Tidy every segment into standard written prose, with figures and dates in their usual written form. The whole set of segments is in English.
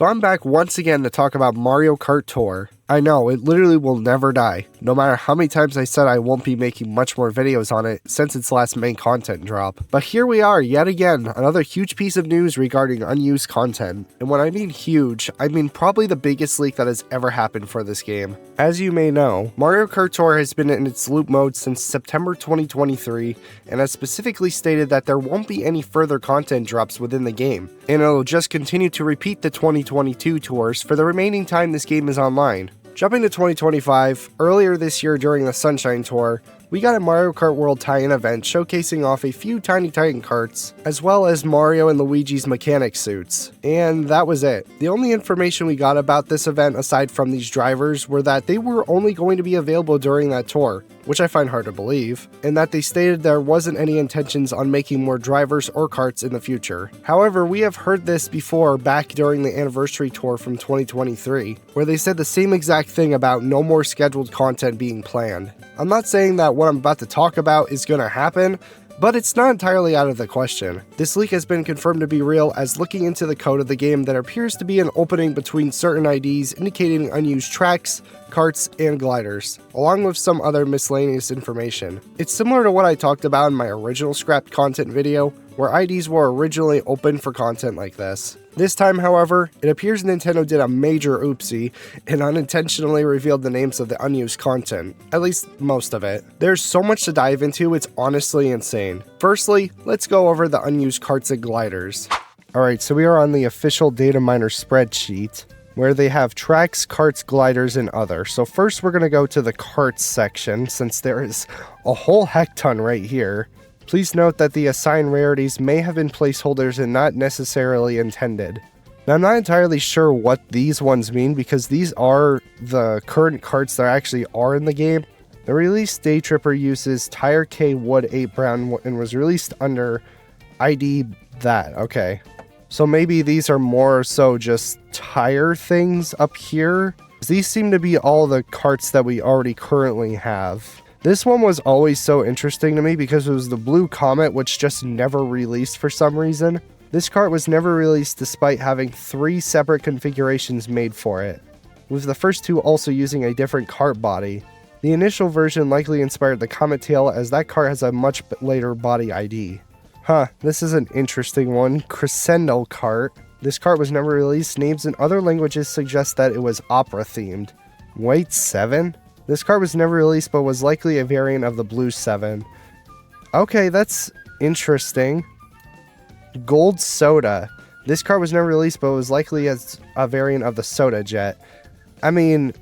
So I'm back once again to talk about Mario Kart Tour. I know, it literally will never die, no matter how many times I said I won't be making much more videos on it since its last main content drop. But here we are, yet again, another huge piece of news regarding unused content. And when I mean huge, I mean probably the biggest leak that has ever happened for this game. As you may know, Mario Kart Tour has been in its loop mode since September 2023, and has specifically stated that there won't be any further content drops within the game, and it'll just continue to repeat the 2022 tours for the remaining time this game is online. Jumping to 2025, earlier this year during the Sunshine Tour, we got a Mario Kart World tie-in event showcasing off a few Tiny Titan karts, as well as Mario and Luigi's mechanic suits. And that was it. The only information we got about this event aside from these drivers were that they were only going to be available during that tour, which I find hard to believe, and that they stated there wasn't any intentions on making more drivers or karts in the future. However, we have heard this before back during the anniversary tour from 2023, where they said the same exact thing about no more scheduled content being planned. I'm not saying that what I'm about to talk about is going to happen, but it's not entirely out of the question. This leak has been confirmed to be real, as looking into the code of the game, there appears to be an opening between certain IDs indicating unused tracks, karts, and gliders, along with some other miscellaneous information. It's similar to what I talked about in my original scrapped content video, where IDs were originally open for content like this. This time, however, it appears Nintendo did a major oopsie and unintentionally revealed the names of the unused content, at least most of it. There's so much to dive into, it's honestly insane. Firstly, let's go over the unused karts and gliders. Alright, so we are on the official data miner spreadsheet, where they have tracks, karts, gliders, and other. So first we're going to go to the karts section, since there is a whole heck ton right here. Please note that the assigned rarities may have been placeholders and not necessarily intended. Now, I'm not entirely sure what these ones mean, because these are the current karts that actually are in the game. The release Day Tripper uses Tire K Wood 8 Brown and was released under ID that. Okay. So maybe these are more so just tire things up here. These seem to be all the karts that we already currently have. This one was always so interesting to me because it was the Blue Comet, which just never released for some reason. This kart was never released despite having 3 separate configurations made for it, with the first 2 also using a different kart body. The initial version likely inspired the Comet Tail, as that kart has a much later body ID. This is an interesting one. Crescendo Kart. This kart was never released. Names in other languages suggest that it was opera themed. White 7? This kart was never released, but was likely a variant of the Blue 7. Okay, that's interesting. Gold Soda. This kart was never released, but was likely as a variant of the Soda Jet. I mean,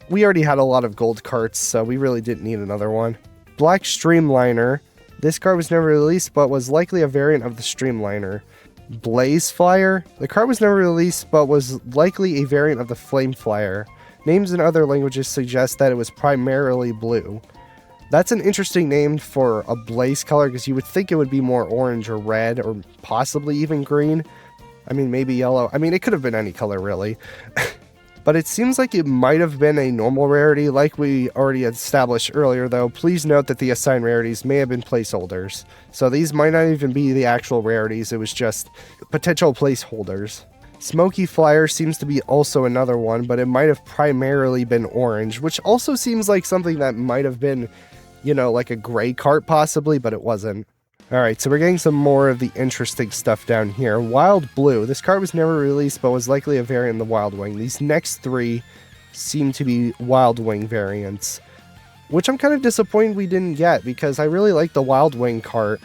we already had a lot of gold karts, so we really didn't need another one. Black Streamliner. This kart was never released, but was likely a variant of the Streamliner. Blaze Flyer. The kart was never released, but was likely a variant of the Flame Flyer. Names in other languages suggest that it was primarily blue. That's an interesting name for a blaze color, because you would think it would be more orange or red, or possibly even green. I mean, maybe yellow. I mean, it could have been any color, really. But it seems like it might have been a normal rarity, like we already established earlier, though. Please note that the assigned rarities may have been placeholders. So these might not even be the actual rarities, it was just potential placeholders. Smoky Flyer seems to be also another one, but it might have primarily been orange, which also seems like something that might have been, you know, like a gray kart possibly, but it wasn't. Alright, so we're getting some more of the interesting stuff down here. Wild Blue. This kart was never released, but was likely a variant of the Wild Wing. These next 3 seem to be Wild Wing variants, which I'm kind of disappointed we didn't get, because I really like the Wild Wing kart.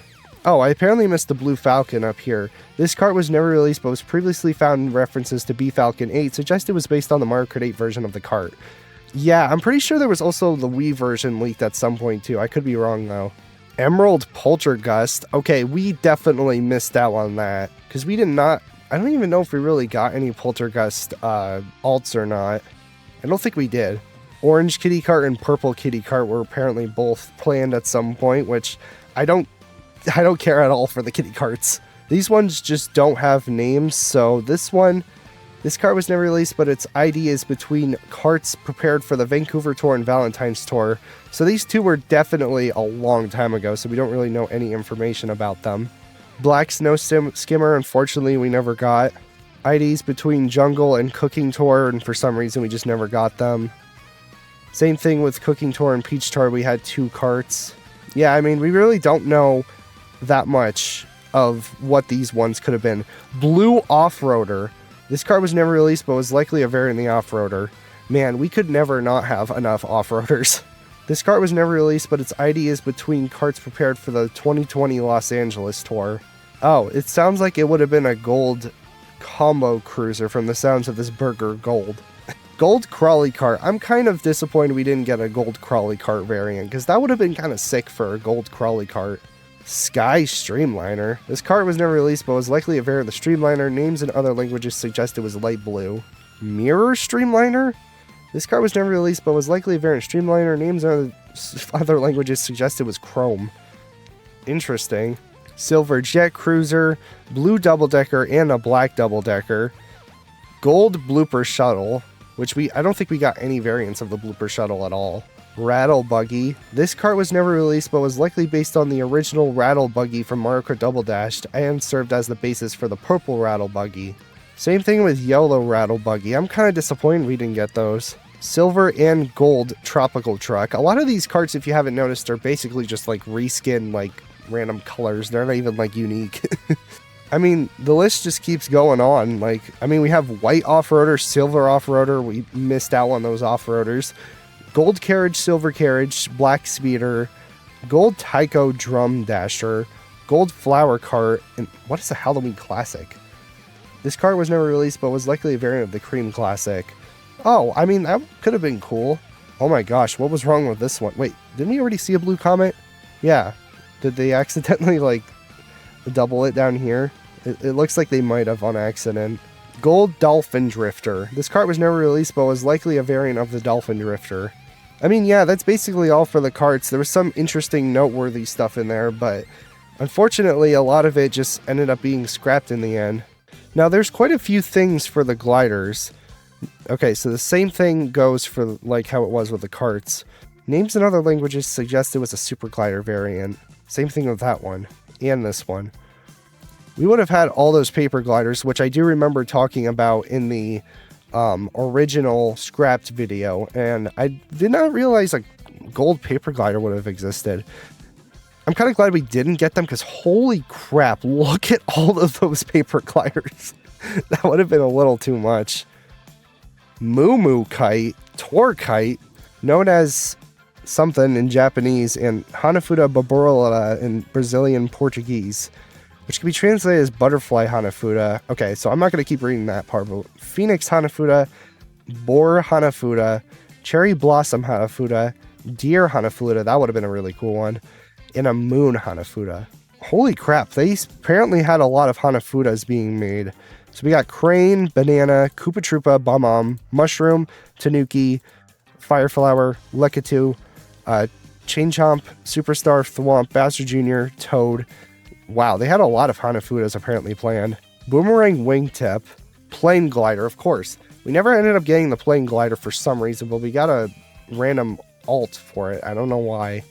Oh, I apparently missed the Blue Falcon up here. This kart was never released, but was previously found in references to B-Falcon 8, suggested it was based on the Mario Kart 8 version of the kart. Yeah, I'm pretty sure there was also the Wii version leaked at some point too. I could be wrong though. Emerald Poltergust. Okay, we definitely missed out on that, because we did not... I don't even know if we really got any Poltergust alts or not. I don't think we did. Orange Kitty Kart and Purple Kitty Kart were apparently both planned at some point, which I don't care at all for the kitty karts. These ones just don't have names, so this kart was never released, but its ID is between karts prepared for the Vancouver Tour and Valentine's Tour. So these 2 were definitely a long time ago, so we don't really know any information about them. Black Snow Skimmer, unfortunately, we never got. IDs between Jungle and Cooking Tour, and for some reason we just never got them. Same thing with Cooking Tour and Peach Tour, we had 2 carts. Yeah, I mean, we really don't know that much of what these ones could have been. Blue Off-Roader. This cart was never released, but was likely a variant of the Off-Roader. Man, we could never not have enough off-roaders. This cart was never released, but its ID is between carts prepared for the 2020 Los Angeles tour. Oh, it sounds like it would have been a gold combo cruiser from the sounds of this burger gold. Gold Crawley Cart. I'm kind of disappointed we didn't get a Gold Crawley Cart variant, because that would have been kind of sick for a Gold Crawley Cart. Sky Streamliner. This cart was never released, but was likely a variant of the Streamliner. Names in other languages suggest it was light blue. Mirror Streamliner? This cart was never released, but was likely a variant of Streamliner. Names in other languages suggest it was chrome. Interesting. Silver Jet Cruiser, Blue Double Decker, and a Black Double Decker. Gold Blooper Shuttle, which I don't think we got any variants of the Blooper Shuttle at all. Rattle Buggy. This cart was never released, but was likely based on the original Rattle Buggy from Mario Kart Double Dash and served as the basis for the purple Rattle Buggy. Same thing with Yellow Rattle Buggy. I'm kind of disappointed we didn't get those. Silver and Gold Tropical Truck. A lot of these carts, if you haven't noticed, are basically just like reskin, like random colors. They're not even like unique. I mean, the list just keeps going on. Like, I mean, we have white off-roader, silver off-roader. We missed out on those off-roaders. Gold carriage, silver carriage, black speeder, gold Tyco drum dasher, gold flower cart, and what is a Halloween classic? This cart was never released, but was likely a variant of the cream classic. Oh, I mean, that could have been cool. Oh my gosh, what was wrong with this one? Wait, didn't we already see a blue comet? Yeah. Did they accidentally, like, double it down here? It looks like they might have on accident. Gold Dolphin Drifter. This cart was never released, but was likely a variant of the Dolphin Drifter. I mean, yeah, that's basically all for the carts. There was some interesting, noteworthy stuff in there, but unfortunately, a lot of it just ended up being scrapped in the end. Now, there's quite a few things for the gliders. Okay, so the same thing goes for, like, how it was with the carts. Names in other languages suggest it was a Super Glider variant. Same thing with that one, and this one. We would have had all those paper gliders, which I do remember talking about in the original scrapped video, and I did not realize a gold paper glider would have existed. I'm kind of glad we didn't get them, because holy crap, look at all of those paper gliders. That would have been a little too much. Moo Moo Kite, Tour Kite, known as something in Japanese, and Hanafuda Baborolata in Brazilian Portuguese, which can be translated as Butterfly Hanafuda. Okay, so I'm not going to keep reading that part, but Phoenix Hanafuda, Boar Hanafuda, Cherry Blossom Hanafuda, Deer Hanafuda, that would have been a really cool one, and a Moon Hanafuda. Holy crap, they apparently had a lot of Hanafudas being made. So we got Crane, Banana, Koopa Troopa, Bob-omb, Mushroom, Tanuki, Fireflower, Lekatu, Chain Chomp, Superstar, Thwomp, Bowser Jr., Toad. Wow, they had a lot of Hanafudas apparently planned. Boomerang Wingtip, Plane Glider, of course. We never ended up getting the Plane Glider for some reason, but we got a random alt for it. I don't know why.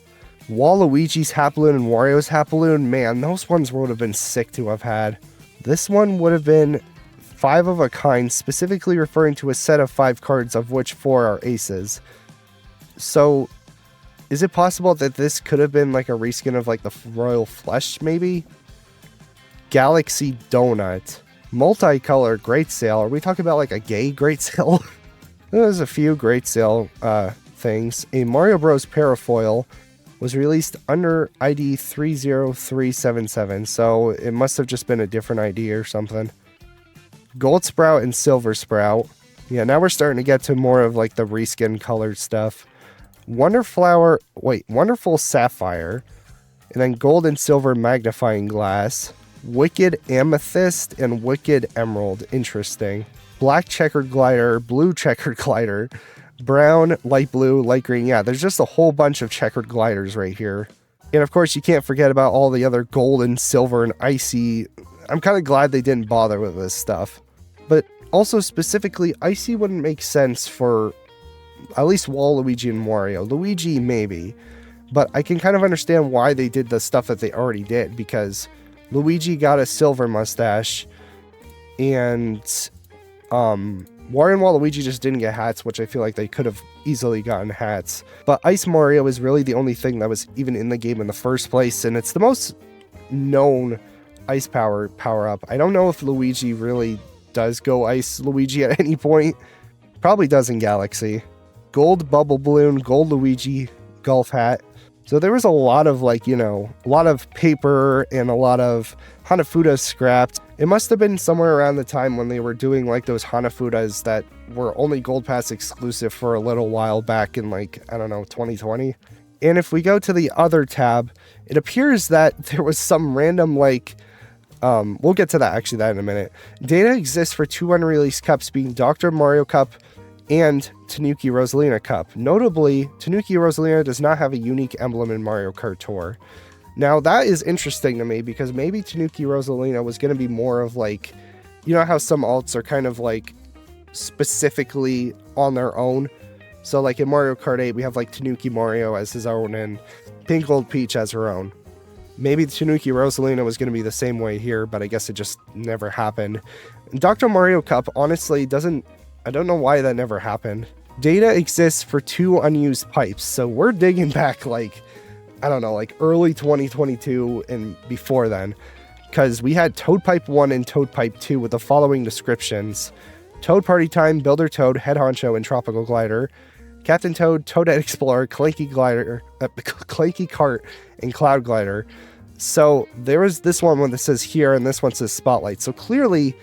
Waluigi's Hapaloon and Wario's Hapaloon, man, those ones would have been sick to have had. This one would have been 5 of a kind, specifically referring to a set of 5 cards, of which 4 are aces. So, is it possible that this could have been like a reskin of like the Royal Flush, maybe? Galaxy Donut. Multicolor Great Sale. Are we talking about like a gay Great Sale? There's a few Great Sale things. A Mario Bros. Parafoil was released under ID 30377, so it must have just been a different ID or something. Gold Sprout and Silver Sprout. Yeah, now we're starting to get to more of like the reskin colored stuff. Wonderful Sapphire, and then Gold and Silver Magnifying Glass, Wicked Amethyst, and Wicked Emerald. Interesting. Black Checkered Glider, Blue Checkered Glider, Brown, Light Blue, Light Green. Yeah, there's just a whole bunch of checkered gliders right here. And of course, you can't forget about all the other gold and silver and icy. I'm kind of glad they didn't bother with this stuff. But also specifically, icy wouldn't make sense for at least Waluigi and Wario. Luigi, maybe. But I can kind of understand why they did the stuff that they already did, because Luigi got a silver mustache, and Wario and Waluigi just didn't get hats, which I feel like they could have easily gotten hats. But Ice Mario is really the only thing that was even in the game in the first place, and it's the most known ice power-up. I don't know if Luigi really does go Ice Luigi at any point. Probably does in Galaxy. Gold Bubble Balloon, Gold Luigi, Golf Hat. So there was a lot of, like, you know, a lot of paper and a lot of Hanafuda scrapped. It must have been somewhere around the time when they were doing, like, those Hanafudas that were only Gold Pass exclusive for a little while back in, like, I don't know, 2020. And if we go to the other tab, it appears that there was some random, like, we'll get to that in a minute. Data exists for 2 unreleased cups, being Dr. Mario Cup and Tanuki Rosalina Cup. Notably, Tanuki Rosalina does not have a unique emblem in Mario Kart Tour. Now, that is interesting to me, because maybe Tanuki Rosalina was going to be more of, like, you know how some alts are kind of, like, specifically on their own? So, like, in Mario Kart 8, we have, like, Tanuki Mario as his own, and Pink Gold Peach as her own. Maybe Tanuki Rosalina was going to be the same way here, but I guess it just never happened. Dr. Mario Cup, honestly, I don't know why that never happened. Data exists for 2 unused pipes, so we're digging back, like, I don't know, like early 2022 and before then, because we had Toad Pipe 1 and Toad Pipe 2 with the following descriptions: Toad Party Time, Builder Toad, Head Honcho, and Tropical Glider, Captain Toad, Toadette Explorer, Clanky Kart, and Cloud Glider. So there was this one that says here, and this one says Spotlight. So clearly,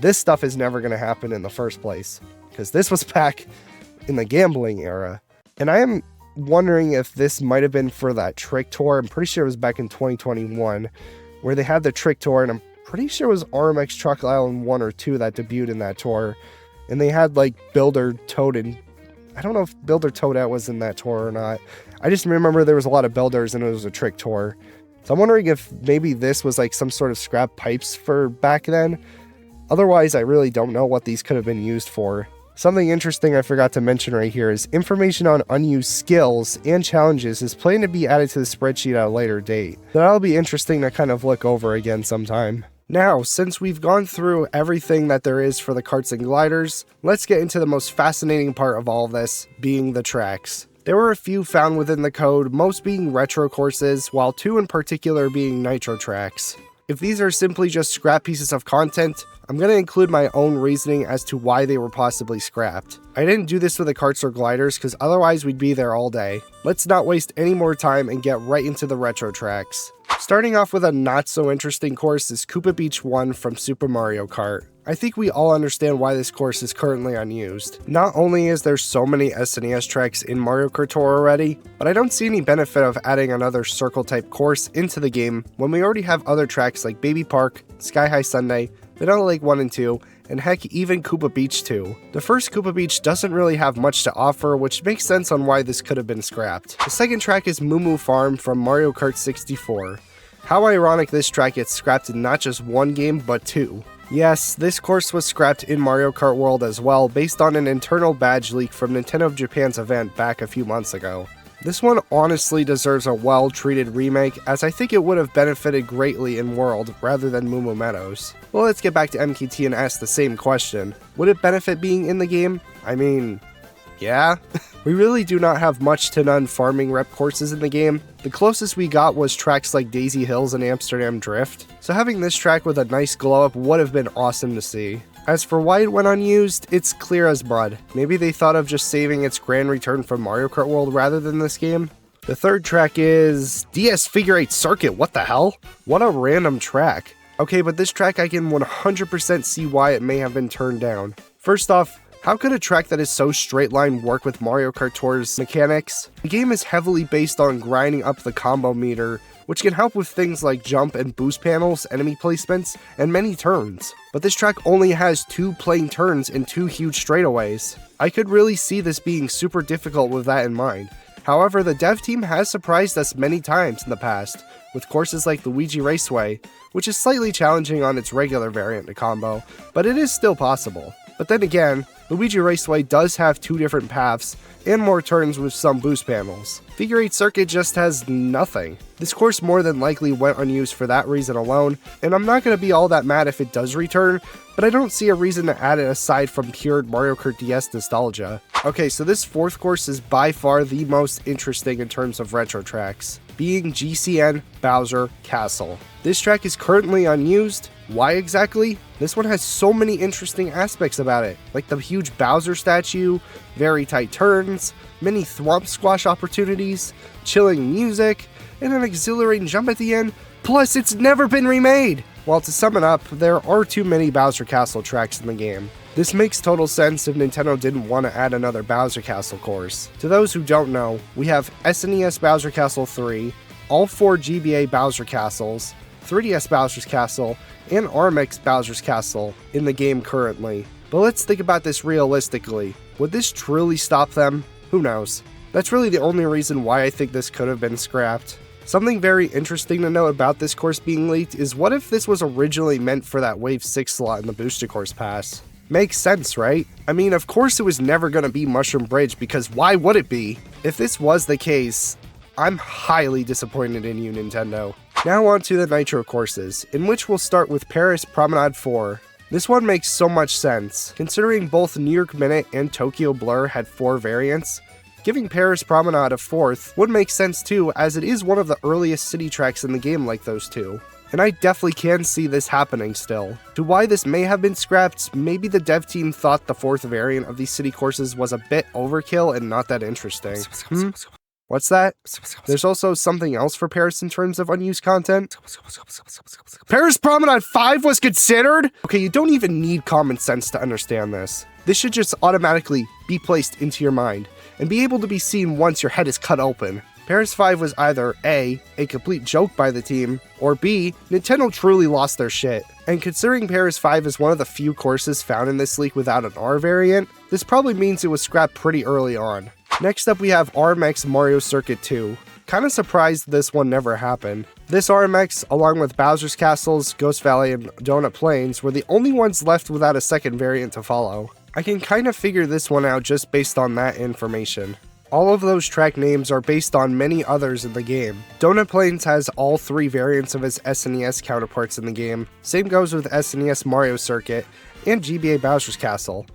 this stuff is never going to happen in the first place, because this was back in the gambling era. And I am wondering if this might have been for that Trick Tour. I'm pretty sure it was back in 2021, where they had the Trick Tour, and I'm pretty sure it was RMX Truck Island 1 or 2 that debuted in that tour. And they had, like, Builder Toad, and I don't know if Builder Toadette was in that tour or not. I just remember there was a lot of builders, and it was a Trick Tour. So I'm wondering if maybe this was, like, some sort of scrap pipes for back then. Otherwise, I really don't know what these could have been used for. Something interesting I forgot to mention right here is information on unused skills and challenges is planned to be added to the spreadsheet at a later date. That'll be interesting to kind of look over again sometime. Now, since we've gone through everything that there is for the karts and gliders, let's get into the most fascinating part of all of this, being the tracks. There were a few found within the code, most being retro courses, while 2 in particular being nitro tracks. If these are simply just scrap pieces of content, I'm going to include my own reasoning as to why they were possibly scrapped. I didn't do this with the karts or gliders, because otherwise we'd be there all day. Let's not waste any more time and get right into the retro tracks. Starting off with a not so interesting course is Koopa Beach 1 from Super Mario Kart. I think we all understand why this course is currently unused. Not only is there so many SNES tracks in Mario Kart Tour already, but I don't see any benefit of adding another circle type course into the game when we already have other tracks like Baby Park, Sky High Sundae, Vanilla Lake 1 and 2, and heck, even Koopa Beach 2. The first Koopa Beach doesn't really have much to offer, which makes sense on why this could have been scrapped. The second track is Moo Moo Farm from Mario Kart 64. How ironic this track gets scrapped in not just one game, but 2. Yes, this course was scrapped in Mario Kart World as well, based on an internal badge leak from Nintendo of Japan's event back a few months ago. This one honestly deserves a well-treated remake, as I think it would have benefited greatly in World rather than Moo Moo Meadows. Well, let's get back to MKT and ask the same question. Would it benefit being in the game? I mean, yeah. We really do not have much to none farming rep courses in the game. The closest we got was tracks like Daisy Hills and Amsterdam Drift, so having this track with a nice glow up would have been awesome to see. As for why it went unused, it's clear as mud. Maybe they thought of just saving its grand return from Mario Kart World rather than this game. The third track is DS Figure 8 Circuit. What the hell? What a random track. Okay, but this track I can 100% see why it may have been turned down. First off, how could a track that is so straight line work with Mario Kart Tour's mechanics? The game is heavily based on grinding up the combo meter, which can help with things like jump and boost panels, enemy placements, and many turns. But this track only has 2 plain turns and 2 huge straightaways. I could really see this being super difficult with that in mind. However, the dev team has surprised us many times in the past, with courses like Luigi Raceway, which is slightly challenging on its regular variant to combo, but it is still possible. But then again, Luigi Raceway does have 2 different paths and more turns with some boost panels. Figure 8 Circuit just has nothing. This course more than likely went unused for that reason alone, and I'm not going to be all that mad if it does return, but I don't see a reason to add it aside from pure Mario Kart DS nostalgia. Okay, so this 4th course is by far the most interesting in terms of retro tracks, being GCN Bowser Castle. This track is currently unused. Why exactly? This one has so many interesting aspects about it, like the huge Bowser statue, very tight turns, many thwomp squash opportunities, chilling music, and an exhilarating jump at the end, plus it's never been remade! Well, to sum it up, there are too many Bowser Castle tracks in the game. This makes total sense if Nintendo didn't want to add another Bowser Castle course. To those who don't know, we have SNES Bowser Castle 3, all 4 GBA Bowser Castles, 3DS Bowser's Castle, and RMX Bowser's Castle in the game currently. But let's think about this realistically. Would this truly stop them? Who knows? That's really the only reason why I think this could have been scrapped. Something very interesting to note about this course being leaked is what if this was originally meant for that Wave 6 slot in the Booster Course Pass? Makes sense, right? I mean, of course it was never going to be Mushroom Bridge, because why would it be? If this was the case, I'm highly disappointed in you, Nintendo. Now on to the Nitro courses, in which we'll start with Paris Promenade 4. This one makes so much sense, considering both New York Minute and Tokyo Blur had 4 variants. Giving Paris Promenade a 4th would make sense too, as it is one of the earliest city tracks in the game like those 2. And I definitely can see this happening still. To why this may have been scrapped, maybe the dev team thought the 4th variant of these city courses was a bit overkill and not that interesting. What's that? There's also something else for Paris in terms of unused content. Paris Promenade 5 was considered? Okay, you don't even need common sense to understand this. This should just automatically be placed into your mind and be able to be seen once your head is cut open. Paris 5 was either A, a complete joke by the team, or B, Nintendo truly lost their shit. And considering Paris 5 is one of the few courses found in this leak without an R variant, this probably means it was scrapped pretty early on. Next up we have RMX Mario Circuit 2. Kinda surprised this one never happened. This RMX, along with Bowser's Castles, Ghost Valley, and Donut Plains, were the only ones left without a second variant to follow. I can kinda figure this one out just based on that information. All of those track names are based on many others in the game. Donut Plains has all 3 variants of its SNES counterparts in the game. Same goes with SNES Mario Circuit and GBA Bowser's Castle.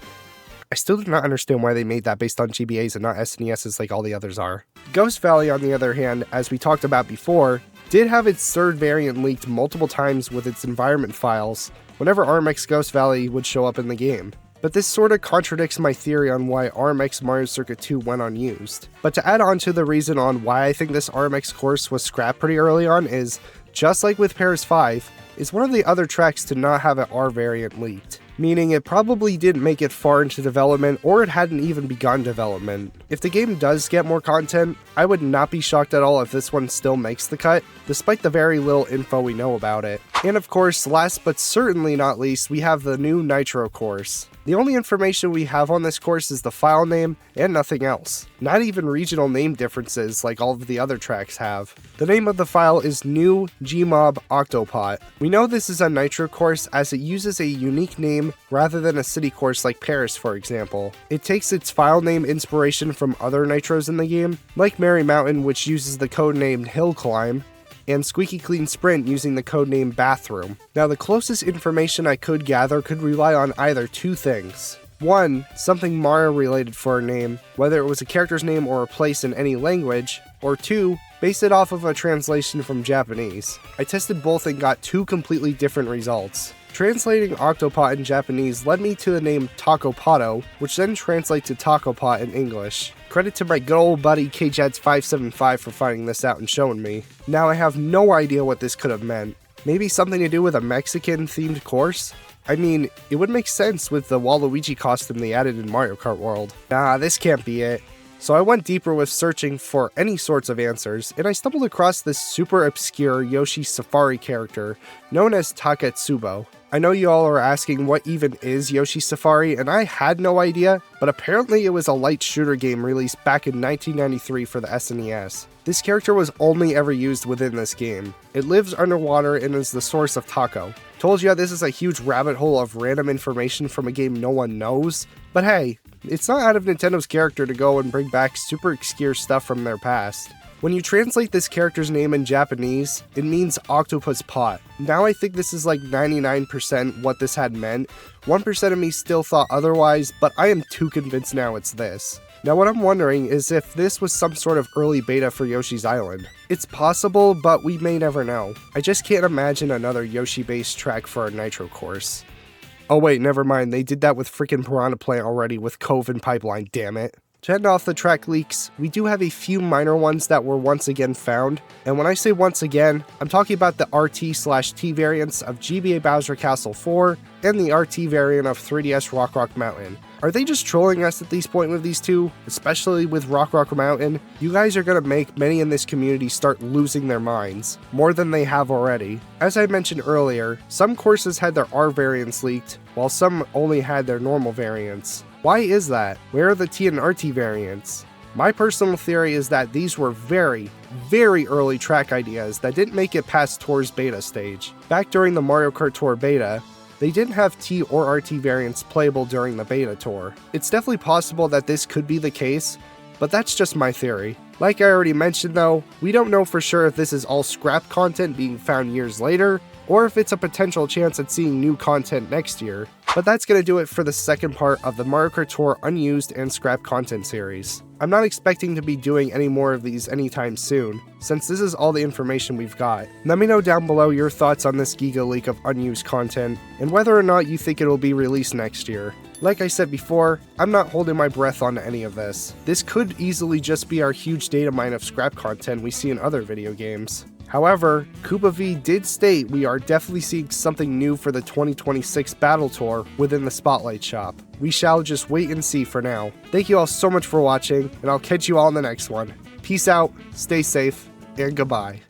I still do not understand why they made that based on GBAs and not SNESs like all the others are. Ghost Valley, on the other hand, as we talked about before, did have its 3rd variant leaked multiple times with its environment files whenever RMX Ghost Valley would show up in the game. But this sorta contradicts my theory on why RMX Mario Circuit 2 went unused. But to add on to the reason on why I think this RMX course was scrapped pretty early on is, just like with Paris 5, is one of the other tracks to not have an R variant leaked. Meaning it probably didn't make it far into development, or it hadn't even begun development. If the game does get more content, I would not be shocked at all if this one still makes the cut, despite the very little info we know about it. And of course, last but certainly not least, we have the new Nitro course. The only information we have on this course is the file name and nothing else. Not even regional name differences like all of the other tracks have. The name of the file is New Gmob Octopot. We know this is a Nitro course as it uses a unique name rather than a city course like Paris, for example. It takes its file name inspiration from other Nitros in the game, like Merry Mountain, which uses the codename Hill Climb, and Squeaky Clean Sprint using the codename Bathroom. Now, the closest information I could gather could rely on either 2 things. 1, something Mario related for a name, whether it was a character's name or a place in any language, or 2, base it off of a translation from Japanese. I tested both and got 2 completely different results. Translating Octopot in Japanese led me to the name Taco Pato, which then translates to Taco Pot in English. Credit to my good old buddy KJets575 for finding this out and showing me. Now I have no idea what this could have meant. Maybe something to do with a Mexican-themed course? I mean, it would make sense with the Waluigi costume they added in Mario Kart World. Nah, this can't be it. So I went deeper with searching for any sorts of answers, and I stumbled across this super obscure Yoshi Safari character known as Taketsubo. I know you all are asking what even is Yoshi Safari, and I had no idea, but apparently it was a light shooter game released back in 1993 for the SNES. This character was only ever used within this game. It lives underwater and is the source of Taco. Told you this is a huge rabbit hole of random information from a game no one knows, but hey, it's not out of Nintendo's character to go and bring back super obscure stuff from their past. When you translate this character's name in Japanese, it means octopus pot. Now I think this is like 99% what this had meant. 1% of me still thought otherwise, but I am too convinced now it's this. Now what I'm wondering is if this was some sort of early beta for Yoshi's Island. It's possible, but we may never know. I just can't imagine another Yoshi-based track for a Nitro course. Oh wait, never mind, they did that with freaking Piranha Plant already with Cove and Pipeline, damn it. To end off the track leaks, we do have a few minor ones that were once again found, and when I say once again, I'm talking about the RT/T variants of GBA Bowser Castle 4 and the RT variant of 3DS Rock Mountain. Are they just trolling us at this point with these two? Especially with Rock Mountain? You guys are gonna make many in this community start losing their minds, more than they have already. As I mentioned earlier, some courses had their R variants leaked, while some only had their normal variants. Why is that? Where are the T and RT variants? My personal theory is that these were very, very early track ideas that didn't make it past Tour's beta stage. Back during the Mario Kart Tour beta, they didn't have T or RT variants playable during the beta tour. It's definitely possible that this could be the case, but that's just my theory. Like I already mentioned though, we don't know for sure if this is all scrap content being found years later, or if it's a potential chance at seeing new content next year. But that's gonna do it for the second part of the Mario Kart Tour Unused and Scrap Content series. I'm not expecting to be doing any more of these anytime soon, since this is all the information we've got. Let me know down below your thoughts on this Giga leak of unused content, and whether or not you think it'll be released next year. Like I said before, I'm not holding my breath on any of this. This could easily just be our huge data mine of scrap content we see in other video games. However, Koopa V did state we are definitely seeing something new for the 2026 Battle Tour within the Spotlight Shop. We shall just wait and see for now. Thank you all so much for watching, and I'll catch you all in the next one. Peace out, stay safe, and goodbye.